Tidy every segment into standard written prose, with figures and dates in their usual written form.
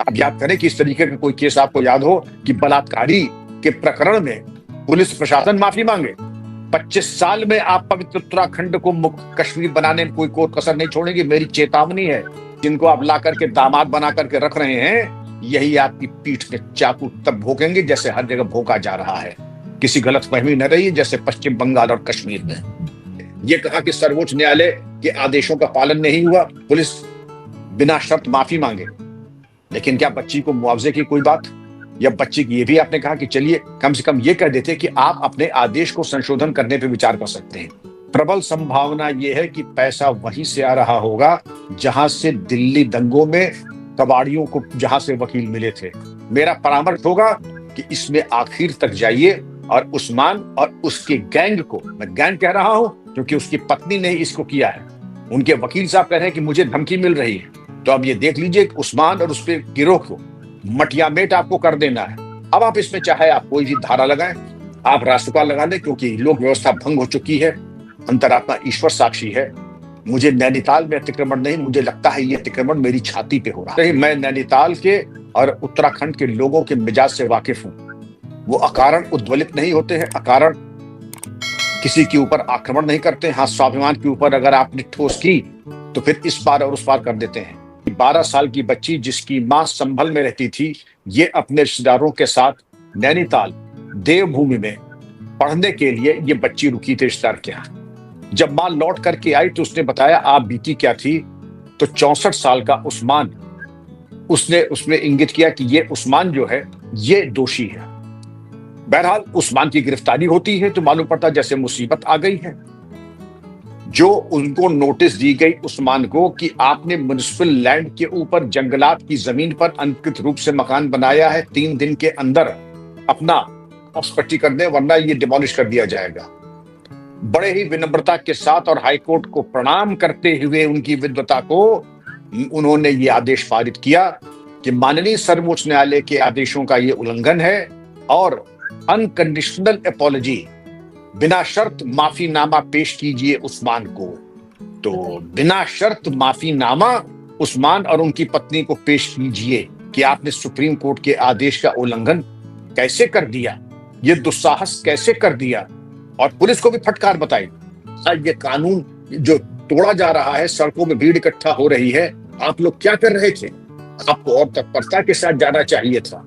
आप याद करें कि इस तरीके का कोई केस आपको याद हो कि बलात्कारी के प्रकरण में पुलिस प्रशासन माफी मांगे। 25 साल में आप पवित्र उत्तराखंड को मुक्त कश्मीर बनाने में कोई कसर नहीं छोड़ेंगे। मेरी चेतावनी है, जिनको आप ला करके दामाद बना करके रख रहे हैं, यही आपकी पीठ पे चाकू तब भोंकेंगे जैसे हर जगह भोंका जा रहा है। किसी गलतफहमी न रही जैसे पश्चिम बंगाल और कश्मीर में। यह कहा कि सर्वोच्च न्यायालय के आदेशों का पालन नहीं हुआ, पुलिस बिना शर्त माफी मांगे। लेकिन क्या बच्ची को मुआवजे की कोई बात, या बच्ची की ये भी आपने कहा कि चलिए कम से कम ये कह देते कि आप अपने आदेश को संशोधन करने पर विचार कर सकते हैं। प्रबल संभावना यह है कि पैसा वहीं से आ रहा होगा जहां से दिल्ली दंगों में कबाड़ियों को जहां से वकील मिले थे। मेरा परामर्श होगा कि इसमें आखिर तक जाइए और उस्मान और उसके गैंग को, मैं गैंग कह रहा हूं क्योंकि उसकी पत्नी ने इसको किया है, उनके वकील साहब कह रहे हैं कि मुझे धमकी मिल रही है, तो अब ये देख लीजिए कि उस्मान और उसके गिरोह को मटियामेट आपको कर देना है। अब आप इसमें चाहे आप कोई भी धारा लगाएं, आप राष्ट्रपाल लगा लें, क्योंकि लोक व्यवस्था भंग हो चुकी है। अंतरात्मा ईश्वर साक्षी है, मुझे नैनीताल में अतिक्रमण नहीं, मुझे लगता है ये अतिक्रमण मेरी छाती पे हो रहा है। मैं नैनीताल के और उत्तराखंड के लोगों के मिजाज से वाकिफ हूं। वो अकारण उद्वलित नहीं होते हैं, अकारण किसी के ऊपर आक्रमण नहीं करते। हाँ, स्वाभिमान के ऊपर अगर आपने ठोस की तो फिर इस पार और उस पार कर देते हैं। 12 साल की बच्ची जिसकी मां संभल में रहती थी, ये अपने रिश्तेदारों के साथ नैनीताल देवभूमि में पढ़ने के लिए ये बच्ची रुकी थी रिश्तेदार के यहाँ। जब मां लौट करके आई तो उसने बताया आप बीती क्या थी, तो 64 साल का उस्मान, उसने उसमें इंगित किया कि ये उस्मान जो है ये दोषी है। बहरहाल उस्मान की गिरफ्तारी होती है तो मालूम पड़ता जैसे मुसीबत आ गई है। जो उनको नोटिस दी गई उस्मान को कि आपने म्युनिसिपल लैंड के ऊपर जंगलात की जमीन पर अनधिकृत रूप से मकान बनाया है, 3 दिन के अंदर अपना स्पष्टी कर दे वरना ये डिमोलिश कर दिया जाएगा। बड़े ही विनम्रता के साथ और हाईकोर्ट को प्रणाम करते हुए उनकी विद्वता को उन्होंने ये आदेश पारित किया कि माननीय सर्वोच्च न्यायालय के आदेशों का ये उल्लंघन है और अनकंडीशनल अपॉलॉजी, बिना शर्त माफीनामा पेश कीजिए उस्मान को। तो बिना शर्त माफीनामा उस्मान और उनकी पत्नी को पेश कीजिए कि आपने सुप्रीम कोर्ट के आदेश का उल्लंघन कैसे कर दिया, ये दुस्साहस कैसे कर दिया, और पुलिस को भी फटकार बताई। ये कानून जो तोड़ा जा रहा है, सड़कों में भीड़ इकट्ठा हो रही है, आप लोग क्या कर रहे थे? आपको और तत्परता के साथ जाना चाहिए था।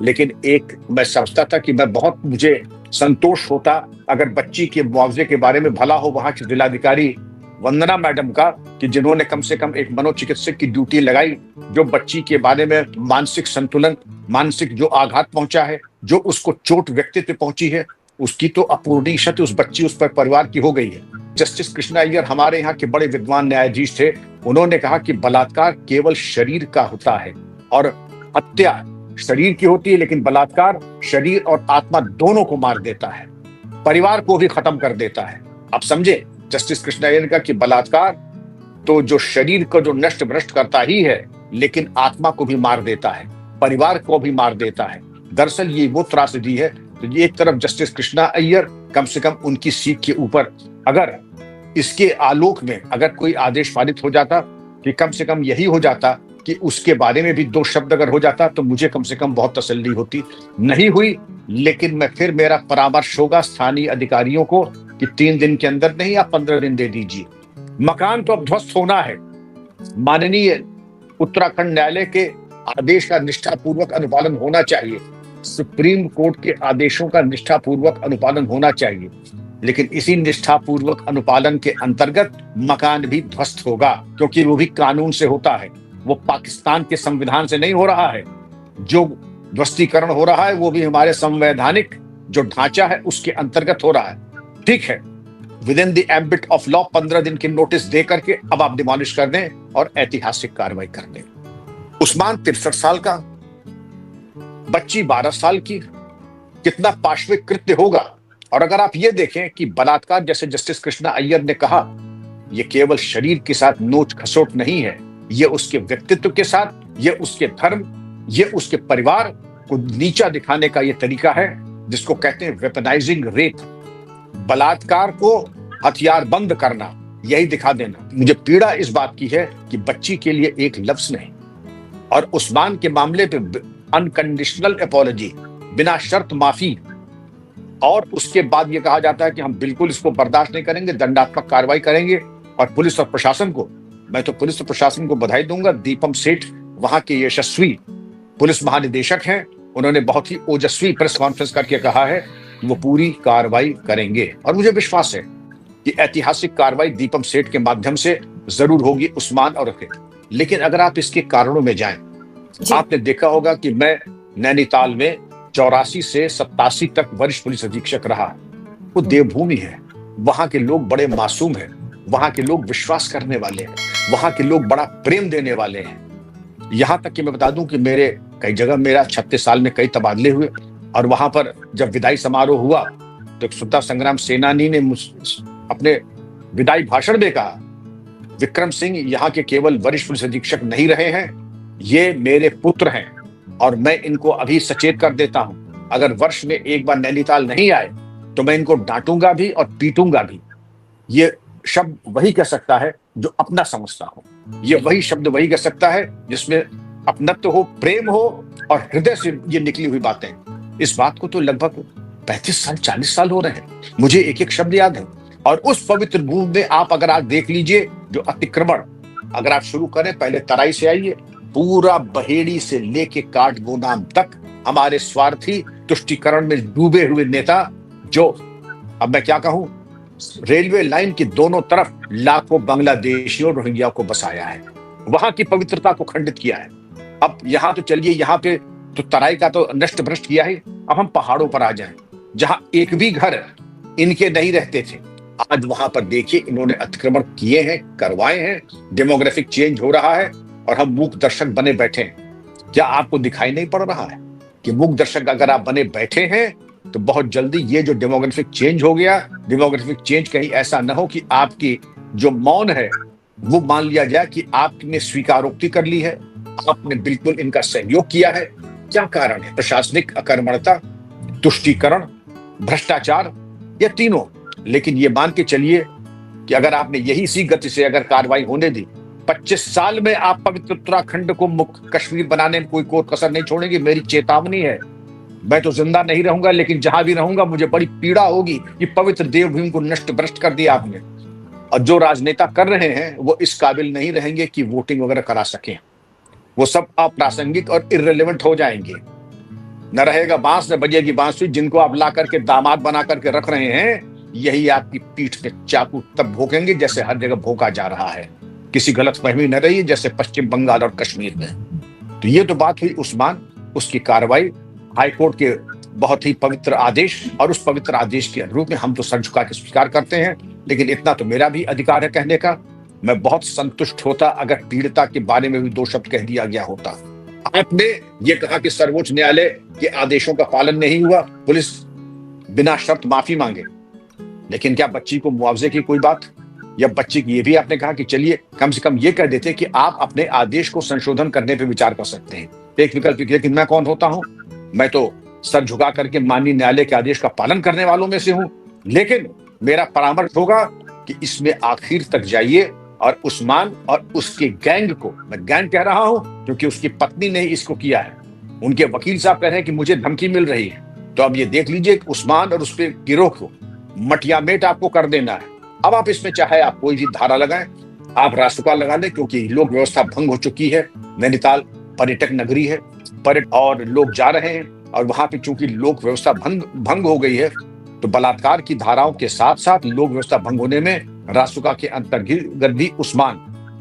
लेकिन एक मैं समझता था कि मुझे संतोष होता अगर बच्ची के मुआवजे के बारे में, भला हो वहां की जिलाधिकारी वंदना मैडम का, कि जिन्होंने कम से कम एक मनोचिकित्सक की ड्यूटी लगाई, जो बच्ची के बारे में मानसिक संतुलन, मानसिक जो आघात पहुंचा है, जो उसको चोट व्यक्तित्व पहुंची है, उसकी तो अपूर्णीय क्षति उस बच्ची, उस पर परिवार की हो गई है। जस्टिस कृष्णा अय्यर हमारे यहाँ के बड़े विद्वान न्यायाधीश थे, उन्होंने कहा कि बलात्कार केवल शरीर का होता है और हत्या शरीर की होती है, लेकिन बलात्कार शरीर और आत्मा दोनों को मार देता है, परिवार को भी खत्म कर देता है। आप समझे जस्टिस कृष्णा अय्यर का कि बलात्कार तो जो शरीर को जो नष्ट भ्रष्ट करता ही है, लेकिन आत्मा को भी मार देता है, परिवार को भी मार देता है। दरअसल ये वो त्रासदी है। तो ये एक तरफ जस्टिस कृष्णा अय्यर, कम से कम उनकी सीख के ऊपर अगर इसके आलोक में अगर कोई आदेश पारित हो जाता कि कम से कम यही हो जाता कि उसके बारे में भी 2 शब्द अगर हो जाता तो मुझे कम से कम बहुत तसल्ली होती। नहीं हुई, लेकिन मैं फिर मेरा परामर्श होगा स्थानीय अधिकारियों को कि 3 दिन के अंदर नहीं, आप 15 दिन दे दीजिए। मकान तो अब ध्वस्त होना है। माननीय उत्तराखंड न्यायालय के आदेश का निष्ठापूर्वक अनुपालन होना चाहिए, सुप्रीम कोर्ट के आदेशों का निष्ठापूर्वक अनुपालन होना चाहिए, लेकिन इसी निष्ठापूर्वक अनुपालन के अंतर्गत मकान भी ध्वस्त होगा, क्योंकि वो भी कानून से होता है, वो पाकिस्तान के संविधान से नहीं हो रहा है। जो ध्वस्तीकरण हो रहा है वो भी हमारे संवैधानिक जो ढांचा है उसके अंतर्गत हो रहा है। ठीक है, with in the ambit of law 15 दिन की नोटिस दे करके अब आप डिमोलिश कर दें और ऐतिहासिक कार्रवाई कर दें। उस्मान 63 साल का, बच्ची 12 साल की, कितना पाशविक कृत्य होगा। और अगर आप ये देखें कि बलात्कार, जैसे जस्टिस कृष्णा अय्यर ने कहा, यह केवल शरीर के साथ नोच खसोट नहीं है, ये उसके व्यक्तित्व के साथ, ये उसके धर्म, ये उसके परिवार को नीचा दिखाने का ये तरीका है जिसको कहते हैं वेपनाइजिंग रेप। बलात्कार को हथियार बंद करना, यही दिखा देना। मुझे पीड़ा इस बात की है कि बच्ची के लिए एक लफ्ज नहीं, और उस्मान के मामले पे अनकंडीशनल अपॉलॉजी, बिना शर्त माफी, और उसके बाद ये कहा जाता है कि हम बिल्कुल इसको बर्दाश्त नहीं करेंगे, दंडात्मक कार्रवाई करेंगे। और पुलिस और प्रशासन को, मैं तो पुलिस और प्रशासन को बधाई दूंगा। दीपम सेठ वहां के यशस्वी पुलिस महानिदेशक हैं, उन्होंने बहुत ही ओजस्वी प्रेस कॉन्फ्रेंस करके कहा है कि वो पूरी कार्रवाई करेंगे। और मुझे विश्वास है कि ऐतिहासिक कार्रवाई दीपम सेठ के माध्यम से जरूर होगी उस्मान और रखे। लेकिन अगर आप इसके कारणों में जाएं, आपने देखा होगा कि मैं नैनीताल में 84 से 87 तक वरिष्ठ पुलिस अधीक्षक रहा। वो देवभूमि है, वहां के लोग बड़े मासूम हैं, वहां के लोग विश्वास करने वाले हैं, वहां के लोग बड़ा प्रेम देने वाले हैं। यहां तक कि मैं बता दूं कि मेरे कई जगह, मेरा 36 साल में कई तबादले हुए, और वहां पर जब विदाई समारोह हुआ तो एक स्वतंत्रता संग्राम सेनानी ने अपने विदाई भाषण में कहा, विक्रम सिंह यहाँ के केवल वरिष्ठ पुलिस अधीक्षक नहीं रहे हैं, ये मेरे पुत्र हैं और मैं इनको अभी सचेत कर देता हूं, अगर वर्ष में एक बार नैनीताल नहीं आए तो मैं इनको डांटूंगा भी और पीटूंगा भी। ये शब्द वही कह सकता है जो अपना समझता हो, ये वही शब्द वही कह सकता है जिसमें अपनत्व हो, प्रेम हो और हृदय से ये निकली हुई बातें। इस बात को तो लगभग 35 साल 40 साल हो रहे हैं, मुझे एक एक शब्द याद है। और उस पवित्र भूमि में आप अगर आज देख लीजिए जो अतिक्रमण, अगर आप शुरू करें पहले तराई से आइए, पूरा बहेड़ी से लेके काठगोदाम तक हमारे स्वार्थी तुष्टीकरण में डूबे हुए नेता, जो अब मैं क्या कहूं, रेलवे लाइन की दोनों तरफ लाखों बांग्लादेशियों रोहिंग्या को बसाया है, वहां की पवित्रता को खंडित किया है। अब यहां तो चलिए, यहां पे तो तराई का तो नष्ट भ्रष्ट किया है। अब हम पहाड़ों पर आ जाएं, जहां एक भी घर इनके नहीं रहते थे, आज वहां पर देखिए इन्होंने अतिक्रमण किए हैं, करवाए हैं, डेमोग्राफिक चेंज हो रहा है और हम मूक दर्शक बने बैठे हैं। क्या आपको दिखाई नहीं पड़ रहा है कि मूक दर्शक अगर आप बने बैठे हैं तो बहुत जल्दी ये जो डेमोग्राफिक चेंज हो गया, डेमोग्राफिक चेंज कहीं ऐसा न हो कि आपकी जो मौन है वो मान लिया जाए कि आपने स्वीकारोक्ति कर ली है, आपने बिल्कुल इनका सहयोग किया है। क्या कारण है? प्रशासनिक अकर्मण्यता, तुष्टीकरण, भ्रष्टाचार, या तीनों। लेकिन ये मान के चलिए कि अगर आपने यही इसी गति से अगर कार्रवाई होने दी, 25 साल में आप पवित्र उत्तराखंड को मुक्त कश्मीर बनाने में कोई कोर कसर नहीं छोड़ेंगे। मेरी चेतावनी है। मैं तो जिंदा नहीं रहूंगा, लेकिन जहां भी रहूंगा मुझे बड़ी पीड़ा होगी कि पवित्र देवभूमि को नष्ट भ्रष्ट कर दिया आपने। और जो राजनेता कर रहे हैं वो इस काबिल नहीं रहेंगे कि वोटिंग वगैरह करा सकें, वो सब अप्रासंगिक और इर्रेलेवेंट हो जाएंगे। न रहेगा बांस न बजेगी बांसुरी। जिनको आप ला करके दामाद बना करके रख रहे हैं, यही आपकी पीठ पे चाकू तब भोंकेंगे जैसे हर जगह भोंका जा रहा है। किसी गलतफहमी न रही जैसे पश्चिम बंगाल और कश्मीर में। तो ये तो बात हुई उस्मान, उसकी कार्रवाई, हाईकोर्ट के बहुत ही पवित्र आदेश, और उस पवित्र आदेश के अनुरूप में हम तो सर झुका के स्वीकार करते हैं। लेकिन इतना तो मेरा भी अधिकार है कहने का, मैं बहुत संतुष्ट होता अगर पीड़िता के बारे में भी 2 शब्द कह दिया गया होता। आपने ये कहा कि सर्वोच्च न्यायालय के आदेशों का पालन नहीं हुआ, पुलिस बिना शर्त माफी मांगे, लेकिन क्या बच्ची को मुआवजे की कोई बात? या बच्ची की ये भी आपने कहा कि चलिए कम से कम ये कह देते कि आप अपने आदेश को संशोधन करने पर विचार कर सकते हैं, एक विकल्प। लेकिन मैं कौन होता हूं? मैं तो सर झुका करके माननीय न्यायालय के आदेश का पालन करने वालों में से हूं। लेकिन मेरा परामर्श होगा कि इसमें आखिर तक जाइए और उस्मान और उसके गैंग को, मैं गैंग कह रहा हूं क्योंकि उसकी पत्नी ने इसको किया है, उनके वकील साहब कह रहे हैं कि मुझे धमकी मिल रही है। तो अब ये देख लीजिए कि उस्मान और उसके गिरोह को मटियामेट आपको कर देना है। अब आप इसमें चाहे आप कोई भी धारा लगाएं, आप राष्ट्रपाल लगा लें, क्योंकि लोक व्यवस्था भंग हो चुकी है। नैनीताल पर्यटक नगरी है, पर्यटक और लोग जा रहे हैं, और वहां पे चूंकि लोक व्यवस्था भंग हो गई है, तो बलात्कार की धाराओं के साथ साथ लोक व्यवस्था भंग होने में रासुका के अंतर्गत भी उस्मान,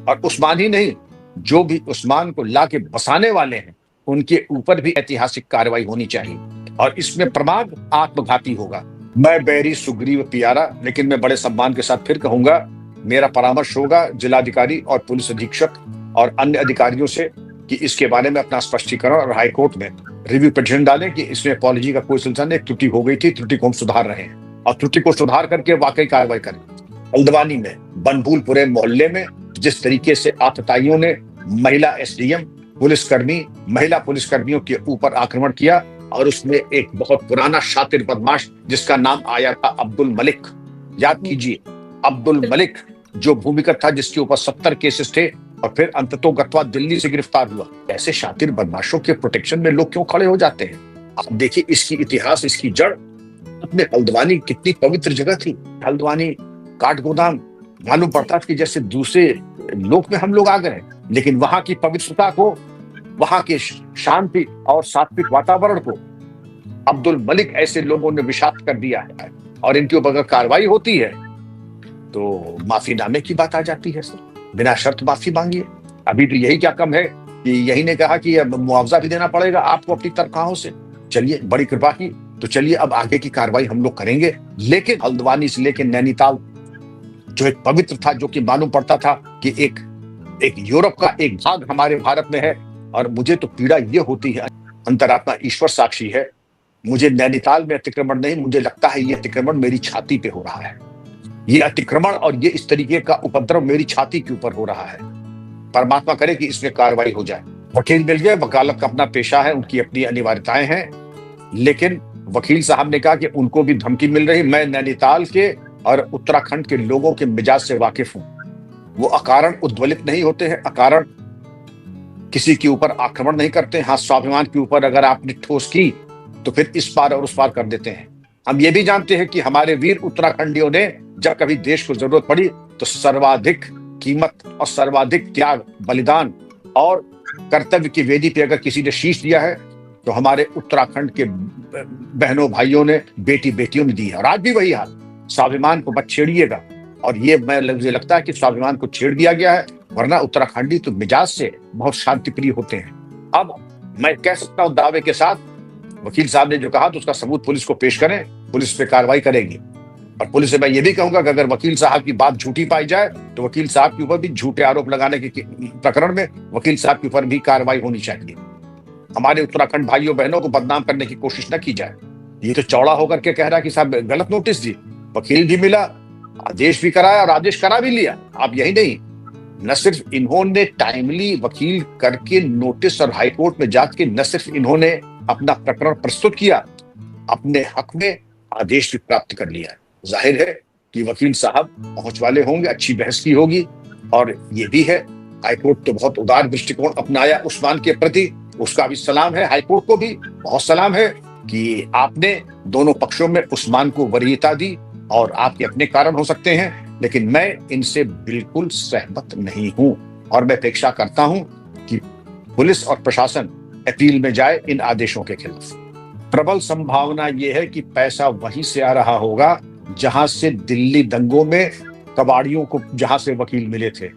और उस्मान ही नहीं, जो भी उस्मान को ला के बसाने वाले हैं उनके ऊपर भी ऐतिहासिक कार्रवाई होनी चाहिए। और इसमें प्रमाद आत्मघाती होगा। मैं बैरी सुग्रीव पियारा, लेकिन मैं बड़े सम्मान के साथ फिर कहूंगा, मेरा परामर्श होगा जिलाधिकारी और पुलिस अधीक्षक और अन्य अधिकारियों से कि इसके बारे में अपना स्पष्टीकरण और हाईकोर्ट में रिव्यू पिटीशन डालें कि इसमें अपॉलॉजी का कोई सिलसिला नहीं, त्रुटि हो गई थी, त्रुटि को हम सुधार रहे हैं, और त्रुटि को सुधार करके वाकई कार्रवाई करें। हल्द्वानी में बनभूलपुरे मोहल्ले में जिस तरीके से आतताइयों ने महिला एसडीएम, पुलिसकर्मी, महिला पुलिसकर्मियों के ऊपर आक्रमण किया, और उसमें एक बहुत पुराना शातिर बदमाश जिसका नाम आया था अब्दुल मलिक, याद कीजिए, अब्दुल मलिक जो भूमिगत था, जिसके ऊपर 70 केसेस थे, और फिर अंततोगत्वा दिल्ली से गिरफ्तार हुआ। ऐसे शातिर बदमाशों के प्रोटेक्शन में लोग क्यों खड़े हो जाते हैं? आप देखिए इसकी इतिहास, इसकी जड़ अपने हल्द्वानी कितनी पवित्र जगह थी। हल्द्वानी काठ गोदाम, मालूम पड़ता था कि जैसे दूसरे लोक में हम लोग आ गए, लेकिन वहां की पवित्रता को, वहां के शांति और सात्विक वातावरण को अब्दुल मलिक ऐसे लोगों ने विषाक्त कर दिया है। और इनके ऊपर अगर कार्रवाई होती है तो माफीनामे की बात आ जाती है सर, बिना शर्त माफी मांगिए। अभी तो यही क्या कम है कि यही ने कहा कि अब मुआवजा भी देना पड़ेगा आपको अपनी तनख्वाहों से। चलिए, बड़ी कृपा की, तो चलिए अब आगे की कार्रवाई हम लोग करेंगे। लेकिन हल्द्वानी से लेकर नैनीताल जो एक पवित्र था, जो कि मालूम पड़ता था कि एक यूरोप का एक भाग हमारे भारत में है। और मुझे तो पीड़ा ये होती है, अंतरात्मा ईश्वर साक्षी है, मुझे नैनीताल में अतिक्रमण नहीं, मुझे लगता है ये अतिक्रमण मेरी छाती पे हो रहा है। ये अतिक्रमण और ये इस तरीके का उपद्रव मेरी छाती के ऊपर हो रहा है। परमात्मा करे कि इसमें कार्रवाई हो जाए। वकील मिल गए, वकालत का अपना पेशा है, उनकी अपनी अनिवार्यताएं हैं। लेकिन वकील साहब ने कहा कि उनको भी धमकी मिल रही। मैं नैनीताल के और उत्तराखंड के लोगों के मिजाज से वाकिफ हूं। वो अकारण उद्वलित नहीं होते हैं, अकारण किसी के ऊपर आक्रमण नहीं करते। हाँ, स्वाभिमान के ऊपर अगर आपने ठोस की तो फिर इस पार और उस पार कर देते हैं। हम ये भी जानते हैं कि हमारे वीर उत्तराखंडियों ने जब कभी देश को जरूरत पड़ी तो सर्वाधिक कीमत और सर्वाधिक त्याग, बलिदान और कर्तव्य की वेदी पे अगर किसी ने शीश दिया है तो हमारे उत्तराखंड के बहनों भाइयों ने, बेटी बेटियों ने दी है। और आज भी वही हाल। स्वाभिमान को मत छेड़िएगा। और ये मुझे लगता है कि स्वाभिमान को छेड़ दिया गया है, वरना उत्तराखंडी तो मिजाज से बहुत शांतिप्रिय होते हैं। अब मैं कह सकता हूं दावे के साथ, वकील साहब ने जो कहा तो उसका सबूत पुलिस को पेश करें, पुलिस पे कार्रवाई करेगी। और पुलिस से मैं ये भी कहूंगा कि अगर वकील साहब की बात झूठी पाई जाए तो वकील साहब के ऊपर भी झूठे आरोप लगाने के प्रकरण में वकील साहब के ऊपर भी कार्रवाई होनी चाहिए। हमारे उत्तराखंड भाइयों बहनों को बदनाम करने की कोशिश न की जाए। ये तो चौड़ा होकर के कह रहा कि साहब गलत नोटिस दी, वकील भी मिला, आदेश भी कराया और आदेश करा भी लिया। आप यही नहीं, न सिर्फ इन्होंने टाइमली वकील करके नोटिस और हाईकोर्ट में जाके न सिर्फ इन्होंने अपना प्रकरण प्रस्तुत किया, अपने हक में आदेश भी प्राप्त कर लिया। जाहिर है कि वकील साहब पहुंच वाले होंगे, अच्छी बहस की होगी। और ये भी है, हाईकोर्ट तो बहुत उदार दृष्टिकोण अपनाया उस्मान के प्रति, उसका भी सलाम है। हाईकोर्ट को भी बहुत सलाम है कि आपने दोनों पक्षों में उस्मान को वरीयता दी। और आपके अपने कारण हो सकते हैं, लेकिन मैं इनसे बिल्कुल सहमत नहीं हूं। और मैं अपेक्षा करता हूं कि पुलिस और प्रशासन अपील में जाए इन आदेशों के खिलाफ। प्रबल संभावना यह है कि पैसा वहीं से आ रहा होगा जहां से दिल्ली दंगों में कबाड़ियों को, जहां से वकील मिले थे।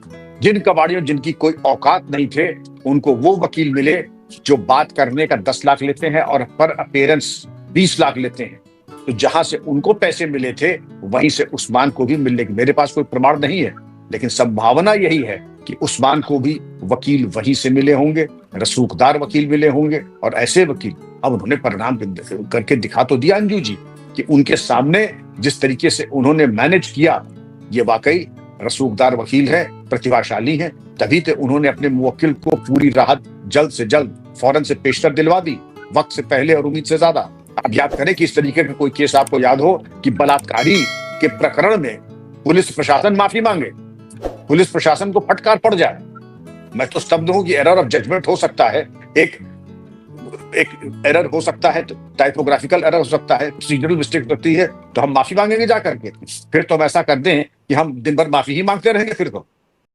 जिन कबाड़ियों जिनकी कोई औकात नहीं थे, उनको वो वकील मिले जो बात करने का 10 लाख लेते हैं और पर अपीयरेंस 20 लाख लेते हैं। तो जहां से उनको पैसे मिले थे वहीं से उस्मान को भी मिलने की, मेरे पास कोई प्रमाण नहीं है, लेकिन संभावना यही है कि उस्मान को भी वकील वहीं से मिले होंगे, रसूखदार वकील मिले होंगे। और ऐसे वकील, अब उन्होंने परिणाम करके दिखा तो दिया अंजू जी कि उनके सामने जिस तरीके से उन्होंने मैनेज किया, ये वाकई रसूखदार वकील है, प्रतिभाशाली है। तभी तो उन्होंने अपने मुवक्किल को पूरी राहत जल्द से जल्द फौरन से पेशतर दिलवा दी, वक्त से पहले और उम्मीद से ज्यादा। आप याद करें कि इस तरीके का कोई केस आपको याद हो कि बलात्कारी के प्रकरण में पुलिस प्रशासन माफी मांगे, पुलिस प्रशासन को फटकार पड़ जाए। मैं तो स्तब्ध हूं कि एरर ऑफ जजमेंट हो सकता है, एक एरर हो सकता है, टाइपोग्राफिकल एरर हो सकता है, प्रोसीजरल मिस्टेक होती है, तो हम माफी मांगेंगे जा करके। फिर तो हम ऐसा कर दें कि हम दिन भर माफी ही मांगते रहेंगे फिर तो।